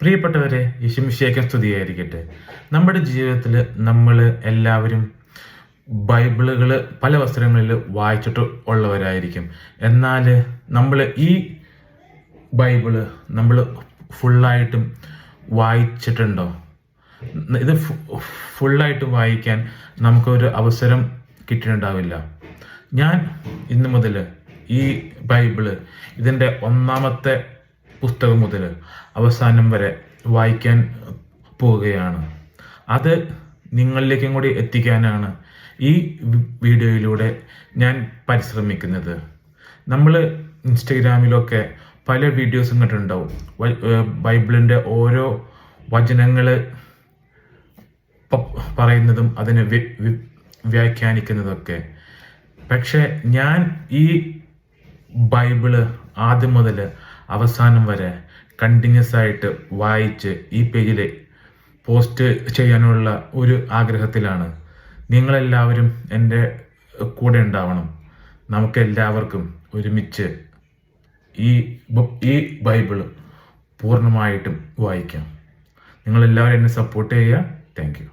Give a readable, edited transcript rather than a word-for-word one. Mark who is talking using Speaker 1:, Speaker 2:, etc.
Speaker 1: പ്രിയപ്പെട്ടവരെ, യേശുമിശിഹായ്ക്ക് സ്തുതിയായിരിക്കട്ടെ. നമ്മുടെ ജീവിതത്തിൽ നമ്മൾ എല്ലാവരും ബൈബിളുകൾ പല അവസരങ്ങളിൽ വായിച്ചിട്ട് ഉള്ളവരായിരിക്കും. എന്നാൽ നമ്മൾ ഈ ബൈബിള് നമ്മൾ ഫുള്ളായിട്ടും വായിച്ചിട്ടുണ്ടോ? ഇത് ഫുള്ളായിട്ട് വായിക്കാൻ നമുക്കൊരു അവസരം കിട്ടിയിട്ടുണ്ടാവില്ല. ഞാൻ ഇന്നു മുതൽ ഈ ബൈബിള് ഇതിൻ്റെ ഒന്നാമത്തെ പുസ്തകം മുതൽ അവസാനം വരെ വായിക്കാൻ പോവുകയാണ്. അത് നിങ്ങളിലേക്കും കൂടി എത്തിക്കാനാണ് ഈ വീഡിയോയിലൂടെ ഞാൻ പരിശ്രമിക്കുന്നത്. നമ്മൾ ഇൻസ്റ്റഗ്രാമിലൊക്കെ പല വീഡിയോസും കണ്ടിട്ടുണ്ടാവും. ബൈബിളിൻ്റെ ഓരോ വചനങ്ങൾ പറയുന്നതും അതിനെ വ്യാഖ്യാനിക്കുന്നതൊക്കെ. പക്ഷെ ഞാൻ ഈ ബൈബിള് ആദ്യം മുതൽ അവസാനം വരെ കണ്ടിന്യൂസ് ആയിട്ട് വായിച്ച് ഈ പേജിൽ പോസ്റ്റ് ചെയ്യാനുള്ള ഒരു ആഗ്രഹത്തിലാണ്. നിങ്ങളെല്ലാവരും എൻ്റെ കൂടെ ഉണ്ടാവണം. നമുക്കെല്ലാവർക്കും ഒരുമിച്ച് ഈ ബൈബിള് പൂർണ്ണമായിട്ടും വായിക്കാം. നിങ്ങളെല്ലാവരും എന്നെ സപ്പോർട്ട് ചെയ്യുക. Thank you.